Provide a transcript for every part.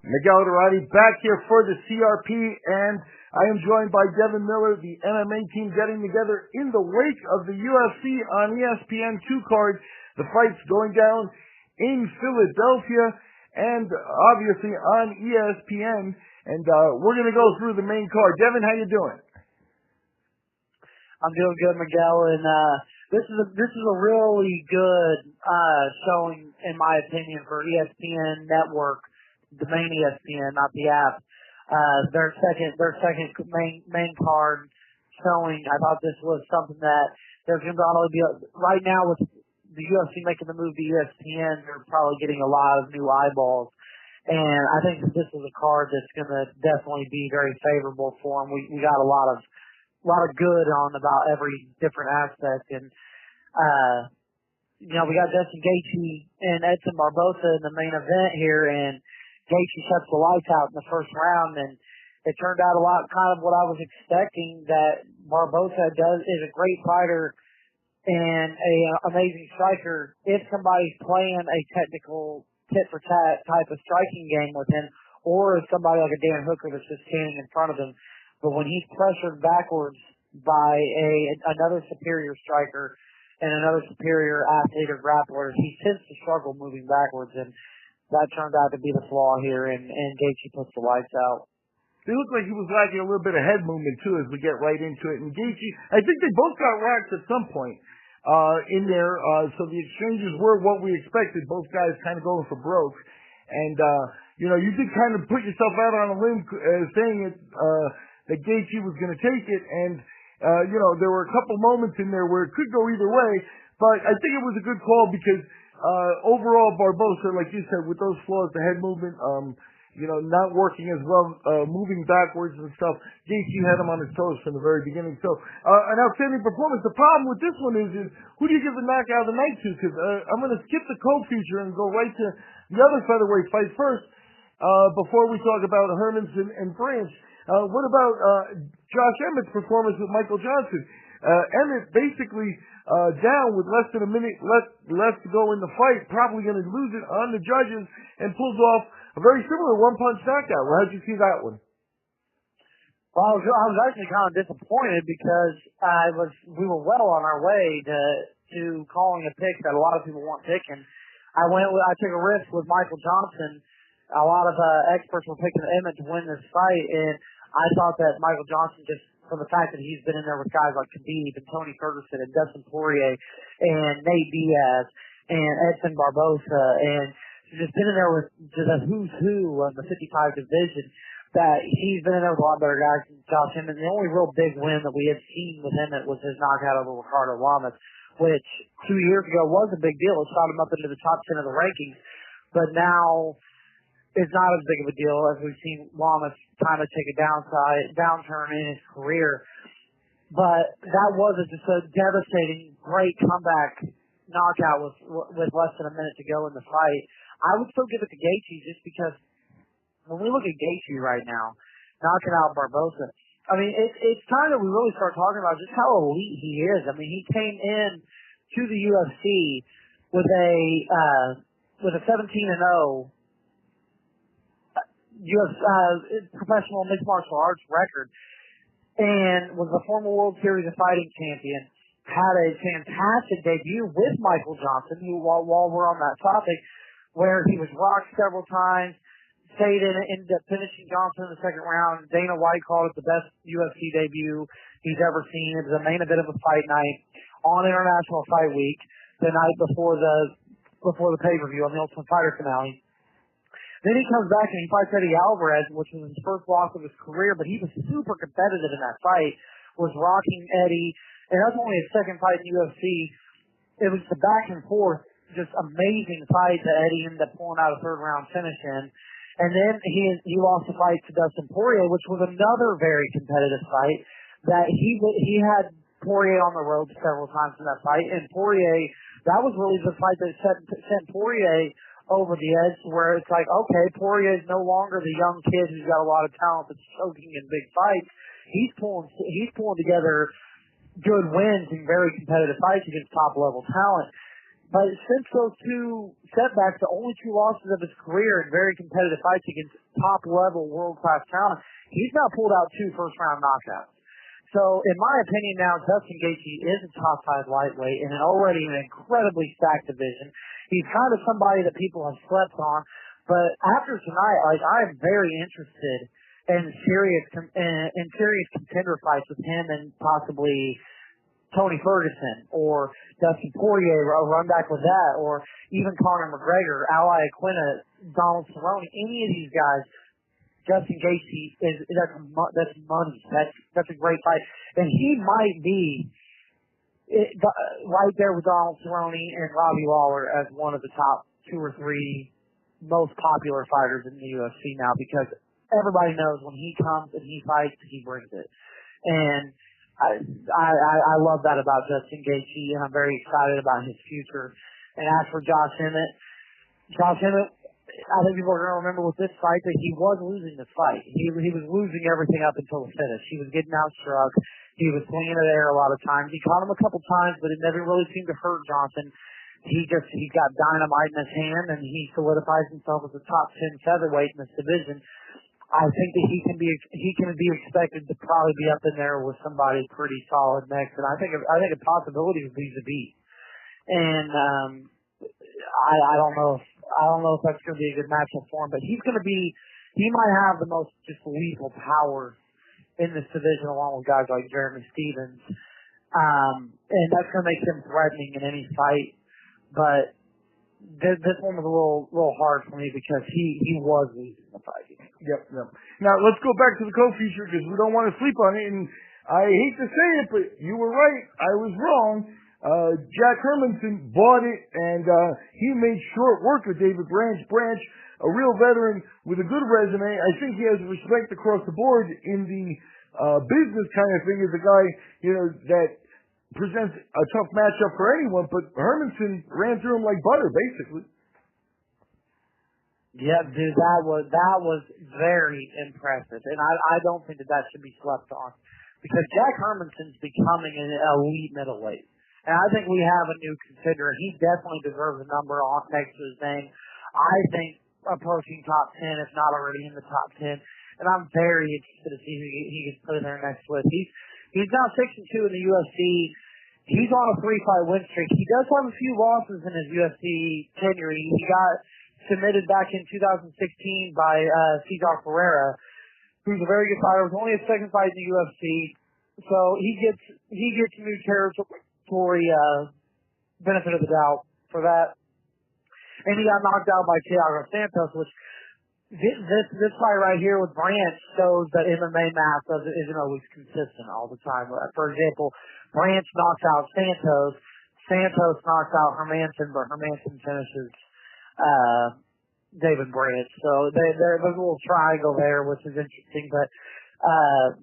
Miguel Iturrate back here for the CRP, and I am joined by Devin Miller, the MMA team getting together in the wake of the UFC on ESPN 2 card. The fight's going down in Philadelphia and obviously on ESPN, and we're going to go through the main card. Devin, how you doing? I'm doing good, Miguel, and this is a really good showing, in my opinion, for ESPN Network, the main ESPN, not the app. Their second main card showing. I thought this was something that there's going to only be right now with the UFC making the move to ESPN. They're probably getting a lot of new eyeballs, and I think that this is a card that's going to definitely be very favorable for them. We got a lot of good on about every different aspect, and we got Gaethje and Edson Barboza in the main event here, and Gaethje shuts the lights out in the first round, and it turned out a lot kind of what I was expecting, that Barboza is a great fighter and a amazing striker if somebody's playing a technical tit-for-tat type of striking game with him, or if somebody like a Dan Hooker that's just standing in front of him. But when he's pressured backwards by another superior striker and another superior athlete or grappler, he tends to struggle moving backwards, and that turned out to be the flaw here, and Gaethje puts the lights out. It looked like he was lacking a little bit of head movement, too, as we get right into it. And Gaethje, I think they both got racked at some point in there, so the exchanges were what we expected, both guys kind of going for broke. And, you did kind of put yourself out on a limb saying that Gaethje was going to take it, and, there were a couple moments in there where it could go either way, but I think it was a good call because overall, Barboza, like you said, with those flaws, the head movement, not working as well, moving backwards and stuff, Gaethje had him on his toes from the very beginning. So, an outstanding performance. The problem with this one is who do you give the knockout of the night to? Because I'm going to skip the co-feature and go right to the other featherweight fight first before we talk about Hermansson and Branch. What about Josh Emmett's performance with Michael Johnson? Emmett basically down with less than a minute left to go in the fight, probably going to lose it on the judges, and pulls off a very similar one-punch knockout. Well, how'd you see that one? Well, I was actually kind of disappointed because we were well on our way to calling a pick that a lot of people weren't picking. I took a risk with Michael Johnson. A lot of experts were picking Emmett to win this fight, and I thought that Michael Johnson, just from the fact that he's been in there with guys like Khabib and Tony Ferguson and Dustin Poirier and Nate Diaz and Edson Barboza, and just been in there with just a who's who of the 55 division, that he's been in there with a lot better guys than Josh Emmett. And the only real big win that we had seen with Emmett was his knockout over Ricardo Lamas, which 2 years ago was a big deal. It shot him up into the top 10 of the rankings, but now it's not as big of a deal as we've seen Lamas kind of take a downturn in his career. But that was just a devastating, great comeback knockout with less than a minute to go in the fight. I would still give it to Gaethje just because when we look at Gaethje right now, knocking out Barboza, I mean, it's time that we really start talking about just how elite he is. I mean, he came in to the UFC with a 17-0 professional mixed martial arts record, and was a former World Series of Fighting champion. Had a fantastic debut with Michael Johnson, who, while we're on that topic, where he was rocked several times, ended up finishing Johnson in the second round. Dana White called it the best UFC debut he's ever seen. It was a main event of a fight night on International Fight Week, the night before the pay-per-view on the Ultimate Fighter finale. Then he comes back and he fights Eddie Alvarez, which was his first loss of his career, but he was super competitive in that fight, was rocking Eddie, and that's only his second fight in UFC. It was the back and forth, just amazing fight that Eddie ended up pulling out a third-round finish in. And then he lost the fight to Dustin Poirier, which was another very competitive fight that he had Poirier on the ropes several times in that fight, and Poirier, that was really the fight that sent Poirier over the edge, where it's like, okay, Poirier is no longer the young kid who's got a lot of talent that's choking in big fights. He's pulling together good wins in very competitive fights against top level talent. But since those two setbacks, the only two losses of his career in very competitive fights against top-level world-class talent, he's now pulled out 2 first-round knockouts. So, in my opinion now, Justin Gaethje is a top-5 lightweight in already an incredibly stacked division. He's kind of somebody that people have slept on. But after tonight, I am very interested in serious contender fights with him and possibly Tony Ferguson or Dustin Poirier, a run back with that, or even Conor McGregor, Ally Aquina, Donald Cerrone, any of these guys. Justin Gaethje that's money. That's a great fight, and he might be right there with Donald Cerrone and Robbie Lawler as one of the top 2 or 3 most popular fighters in the UFC now, because everybody knows when he comes and he fights, he brings it, and I love that about Justin Gaethje, and I'm very excited about his future. And as for Josh Emmett, I think people are going to remember with this fight that he was losing this fight. He was losing everything up until the finish. He was getting outstruck. He was swinging it air a lot of times. He caught him a couple times, but it never really seemed to hurt Johnson. He's got dynamite in his hand, and he solidifies himself as a top 10 featherweight in this division. I think that he can be expected to probably be up in there with somebody pretty solid next, and I think a possibility would be Sodiq. And I don't know if that's going to be a good matchup for him, but he might have the most just lethal power in this division, along with guys like Jeremy Stevens, and that's going to make him threatening in any fight. But this one was a little hard for me because he was losing the fight. Yep. Now, let's go back to the co-feature because we don't want to sleep on it. And I hate to say it, but you were right. I was wrong. Jack Hermansson bought it, and he made short work of David Branch. Branch, a real veteran with a good resume. I think he has respect across the board in the business kind of thing as a guy, that presents a tough matchup for anyone. But Hermansson ran through him like butter, basically. Yeah, dude, that was very impressive, and I don't think that should be slept on, because Jack Hermansson's becoming an elite middleweight, and I think we have a new contender. He definitely deserves a number on next to his name. I think approaching top 10, if not already in the top 10, and I'm very interested to see who he gets put in there next with. He's now 6-2 in the UFC. He's on a 3-fight win streak. He does have a few losses in his UFC tenure. He got submitted back in 2016 by Cesar Ferreira, who's a very good fighter. It was only his second fight in the UFC, so he gets new territory benefit of the doubt for that. And he got knocked out by Thiago Santos, which this fight right here with Branch shows that MMA math isn't always consistent all the time. For example, Branch knocks out Santos, Santos knocks out Hermansson, but Hermansson finishes David Branch. So there's a little triangle there, which is interesting. But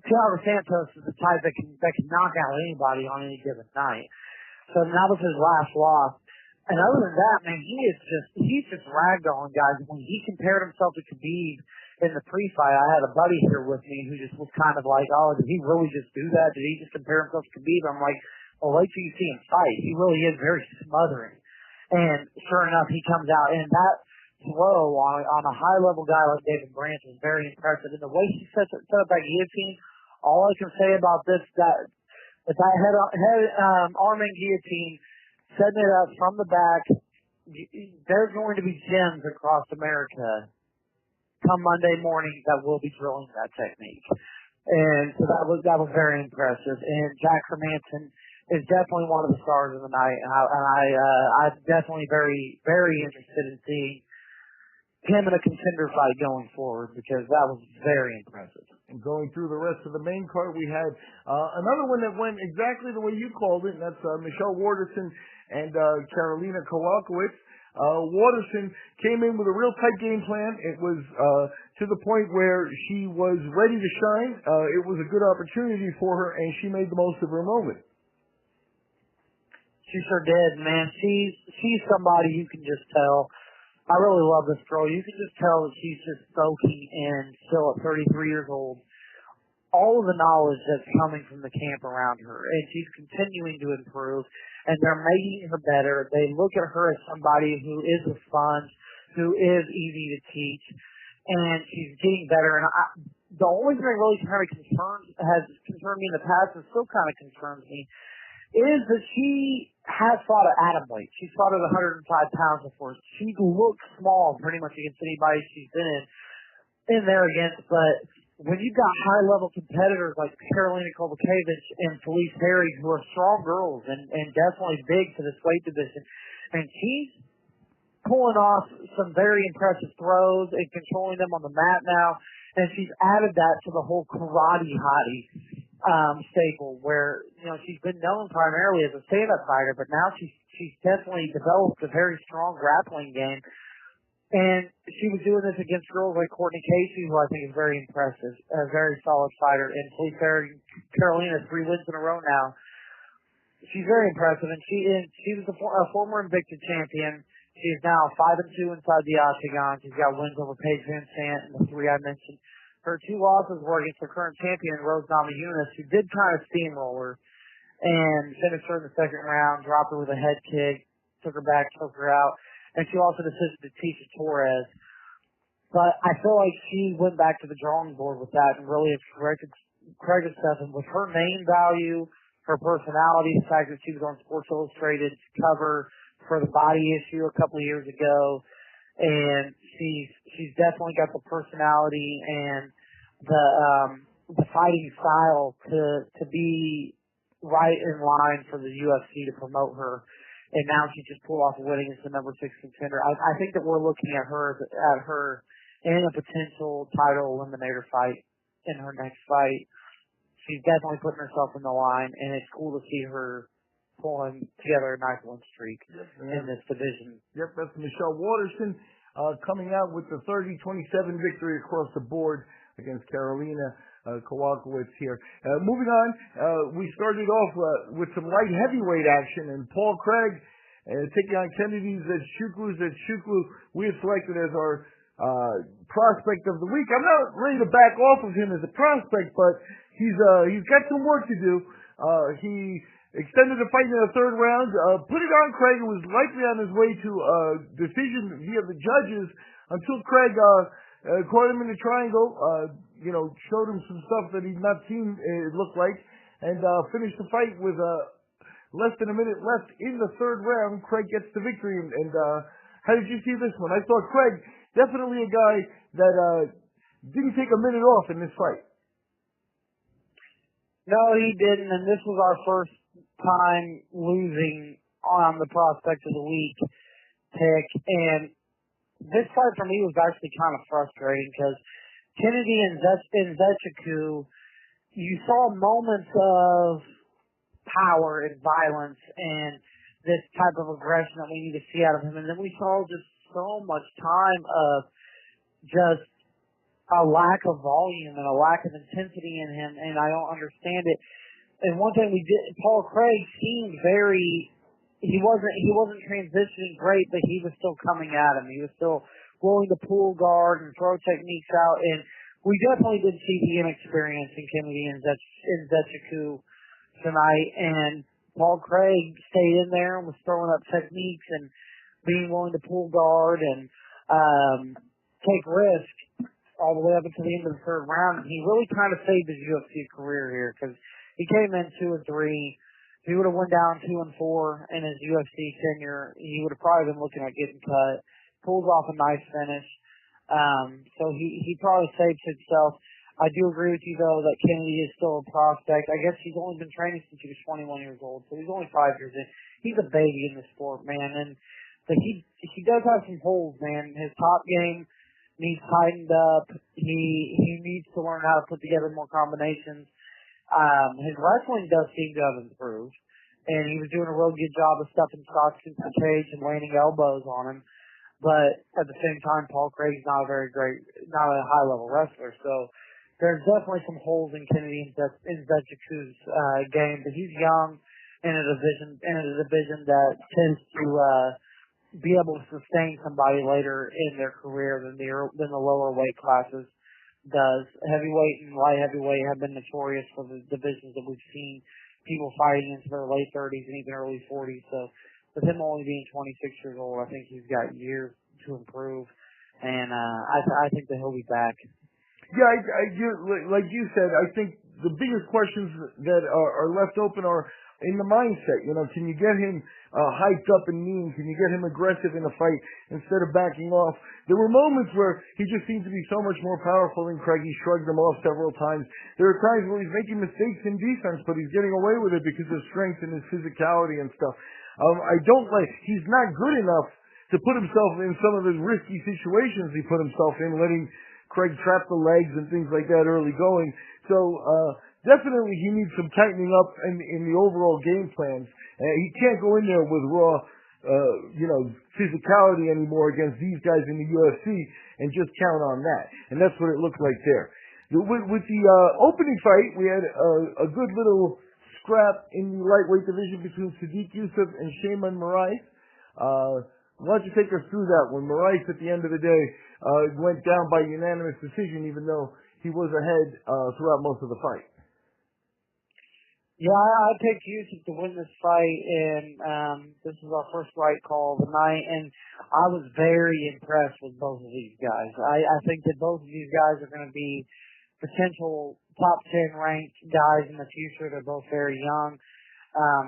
Thiago Santos is the type that can knock out anybody on any given night. So that was his last loss. And other than that, man, he's just ragdolling guys. When he compared himself to Khabib in the pre-fight, I had a buddy here with me who just was kind of like, oh, did he really just do that? Did he just compare himself to Khabib? I'm like, well, wait till you see him fight. He really is very smothering. And sure enough, he comes out, and that throw on a high-level guy like David Branch is very impressive. And the way he set up that guillotine, all I can say about this, that head arm and guillotine, setting it up from the back, there's going to be gyms across America come Monday morning that will be drilling that technique. And so that was very impressive. And Jack Hermansson is definitely one of the stars of the night, and I'm definitely very, very interested in seeing him in a contender fight going forward, because that was very impressive. And going through the rest of the main card, we had another one that went exactly the way you called it, and that's Michelle Waterson and Karolina Kowalkiewicz. Waterson came in with a real tight game plan. It was to the point where she was ready to shine. It was a good opportunity for her, and she made the most of her moment. She sure did, man. She's somebody you can just tell. I really love this girl. You can just tell that she's just soaking in, still at 33 years old, all of the knowledge that's coming from the camp around her, and she's continuing to improve, and they're making her better. They look at her as somebody who is a sponge, who is easy to teach, and she's getting better. And the only thing that really kind of has concerned me in the past, and still kind of concerns me, is that she has fought at atom weight. She's fought at 105 pounds before. She looks small pretty much against anybody she's been in there against, but when you've got high-level competitors like Karolina, Kowalkiewicz, and Felice Harry, who are strong girls and definitely big for this weight division, and she's pulling off some very impressive throws and controlling them on the mat now, and she's added that to the whole karate hottie staple, where she's been known primarily as a stand-up fighter, but now she's definitely developed a very strong grappling game. And she was doing this against girls like Courtney Casey, who I think is very impressive, a very solid fighter. And Felice Karolina, 3 wins in a row now. She's very impressive, and she was a former Invicta champion. She is now 5-2 inside the octagon. She's got wins over Paige Van Sant and the 3 I mentioned. Her 2 losses were against her current champion, Rose Namajunas, who did kind of steamroll her and finished her in the second round, dropped her with a head kick, took her back, took her out. And she also assisted Tisha Torres. But I feel like she went back to the drawing board with that and really has corrected stuff. And with her name value, her personality, the fact that she was on Sports Illustrated's cover for the body issue a couple of years ago, and she's definitely got the personality and the fighting style to be right in line for the UFC to promote her. And now she just pulled off a win against the number 6 contender. I think that we're looking at her in a potential title eliminator fight in her next fight. She's definitely putting herself in the line, and it's cool to see her pulling together a nice win streak in this division. Yep, that's Michelle Waterson coming out with the 30-27 victory across the board against Karolina Kowalkiewicz here. Moving on, we started off with some light heavyweight action, and Paul Craig taking on Kennedy Nzechukwu. Nzechukwu we have selected as our prospect of the week. I'm not ready to back off of him as a prospect, but he's got some work to do. He extended the fight in the 3rd round, put it on Craig, and was likely on his way to a decision via the judges until Craig caught him in the triangle, showed him some stuff that he'd not seen, it looked like, and finished the fight with less than a minute left in the 3rd round. Craig gets the victory, and how did you see this one? I thought Craig, definitely a guy that didn't take a minute off in this fight. No, he didn't, and this was our first time losing on the prospect of the week pick, and this fight for me was actually kind of frustrating because Kennedy and Nzechukwu, you saw moments of power and violence and this type of aggression that we need to see out of him, and then we saw just so much time of just a lack of volume and a lack of intensity in him, and I don't understand it. And one thing Paul Craig seemed he wasn't transitioning great, but he was still coming at him. He was still willing to pull guard and throw techniques out, and we definitely did see the inexperience in Kennedy and Nzechukwu tonight, and Paul Craig stayed in there and was throwing up techniques and being willing to pull guard and take risk all the way up until the end of the 3rd round. And he really kind of saved his UFC career here because he came in 2-3. If he would have went down 2-4 in his UFC tenure, he would have probably been looking at getting cut. Pulls off a nice finish. So he probably saved himself. I do agree with you, though, that Kennedy is still a prospect. I guess he's only been training since he was 21 years old, so he's only 5 years in. He's a baby in the sport, man. But he does have some holes, man. His top game needs tightened up. He needs to learn how to put together more combinations. His wrestling does seem to have improved, and he was doing a real good job of stuffing shots into the cage and landing elbows on him. But at the same time, Paul Craig's not a high-level wrestler, so there's definitely some holes in Kennedy and Nzechukwu's game. But he's young in a division that tends to be able to sustain somebody later in their career than the lower weight classes. does. Heavyweight and light heavyweight have been notorious for the divisions that we've seen people fighting into their late 30s and even early 40s. So with him only being 26 years old, I think he's got years to improve, and I think that he'll be back. Yeah, like you said, I think the biggest questions that are left open are in the mindset. Can you get him hyped up and mean? Can you get him aggressive in a fight instead of backing off? There were moments where he just seemed to be so much more powerful than Craig. He shrugged him off several times. There are times where he's making mistakes in defense, but he's getting away with it because of strength and his physicality and stuff. He's not good enough to put himself in some of the risky situations he put himself in, letting Craig trap the legs and things like that early going. So definitely he needs some tightening up in the overall game plans. He can't go in there with raw, physicality anymore against these guys in the UFC and just count on that. And that's what it looked like there. With the opening fight, we had a good little scrap in the lightweight division between Sodiq, Yusuff, and Sheymon Moraes. Why don't you take us through that one? Moraes, at the end of the day, went down by unanimous decision, even though he was ahead throughout most of the fight. Yeah, I picked Yusuff to win this fight, and this is our first fight call of the night, and I was very impressed with both of these guys. I think that both of these guys are going to be potential top 10 ranked guys in the future. They're both very young.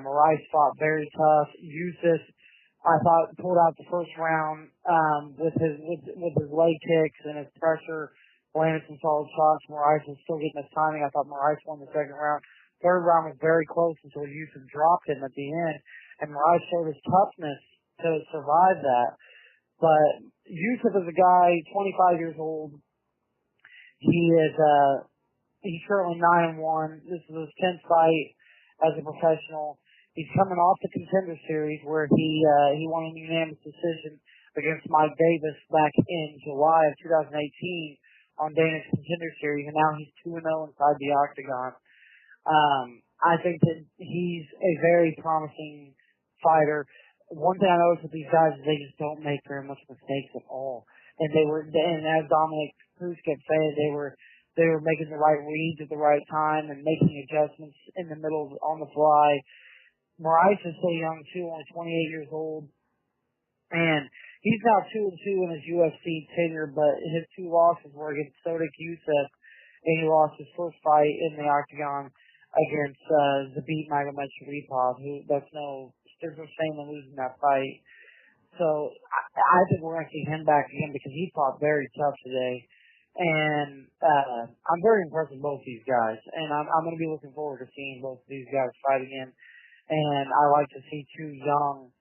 Moraes fought very tough. Yusuff, I thought, pulled out the first round with his leg kicks and his pressure, landed some solid shots. Moraes was still getting his timing. I thought Moraes won the second round. Third round was very close until Yusuff dropped him at the end, and Moraes showed his toughness to survive that. But Yusuff is a guy, 25 years old. He's currently 9-1. This is his 10th fight as a professional. He's coming off the Contender Series where he won a unanimous decision against Mike Davis back in July of 2018 on Dana's Contender Series, and now he's 2-0 inside the octagon. I think that he's a very promising fighter. One thing I noticed with these guys is they just don't make very much mistakes at all. And as Dominic Cruz kept saying, they were making the right reads at the right time and making adjustments in the middle on the fly. Moraes is so young too, only 28 years old, and he's now 2-2 in his UFC tenure. But his two losses were against Sodiq, Yusuff, and he lost his first fight in the octagon against Zabit Magomedsharipov, there's no shame in losing that fight. So I think we're going to see him back again because he fought very tough today. And I'm very impressed with both these guys. And I'm going to be looking forward to seeing both of these guys fight again. And I like to see two young,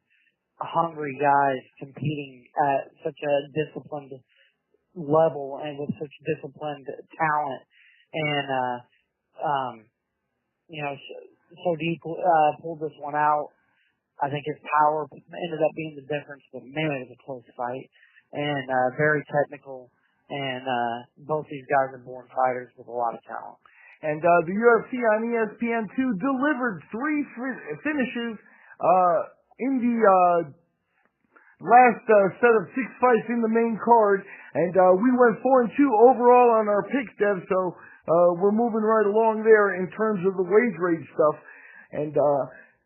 hungry guys competing at such a disciplined level and with such disciplined talent. And, Sodiq pulled this one out. I think his power ended up being the difference, but man, it was a close fight and very technical. And both these guys are born fighters with a lot of talent. And the UFC on ESPN2 delivered 3 finishes in the last set of 6 fights in the main card. And we went 4-2 overall on our picks, Dev, so we're moving right along there in terms of the wage rate stuff. And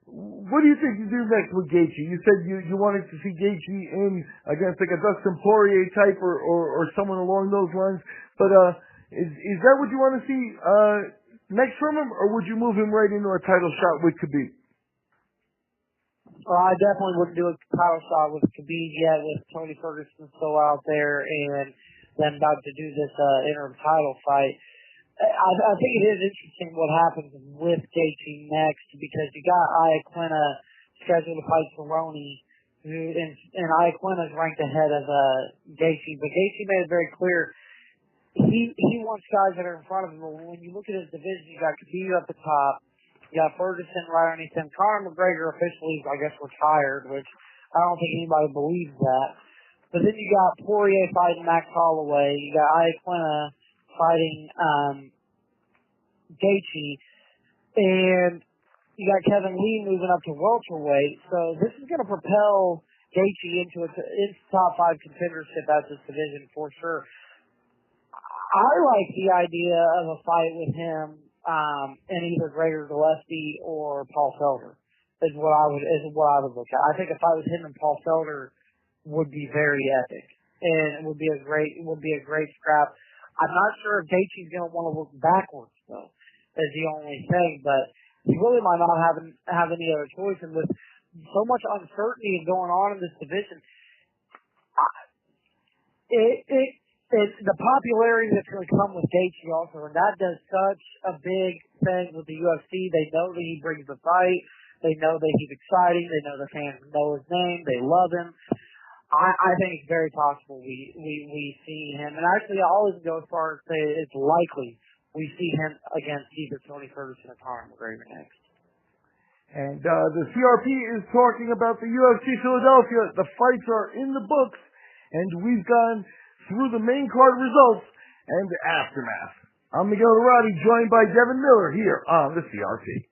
what do you think you do next with Gaethje? You said you wanted to see Gaethje in against like a Dustin Poirier type or someone along those lines. But is that what you want to see next from him, or would you move him right into a title shot with Khabib? Well, I definitely wouldn't do a title shot with Khabib yet, with Tony Ferguson still out there and them about to do this interim title fight. I think it is interesting what happens with Gaethje next because you got Iaquinta scheduled to fight Cerrone, and Iaquinta is ranked ahead of Gaethje, but Gaethje made it very clear he wants guys that are in front of him. When you look at his division, you got Khabib at the top, you got Ferguson right underneath him. Conor McGregor officially, I guess, retired, which I don't think anybody believes that. But then you got Poirier fighting Max Holloway, you got Iaquinta fighting Gaethje, and you got Kevin Lee moving up to welterweight. So this is going to propel Gaethje into top 5 contendership at this division for sure. I like the idea of a fight with him in either Gregor Gillespie or Paul Felder. Is what I would look at. I think a fight with him and Paul Felder would be very epic, and it would be a great scrap. I'm not sure if Gaethje's going to want to look backwards though, is the only thing. But he really might not have any other choice. And with so much uncertainty going on in this division, it's the popularity that's going to come with Gaethje also, and that does such a big thing with the UFC. They know that he brings the fight. They know that he's exciting. They know the fans know his name. They love him. I think it's very possible we see him. And actually, I always go as far as say it's likely we see him against either Tony Ferguson or Conor McGregor next. And the CRP is talking about the UFC Philadelphia. The fights are in the books, and we've gone through the main card results and the aftermath. I'm Miguel, joined by Devin Miller here on the CRP.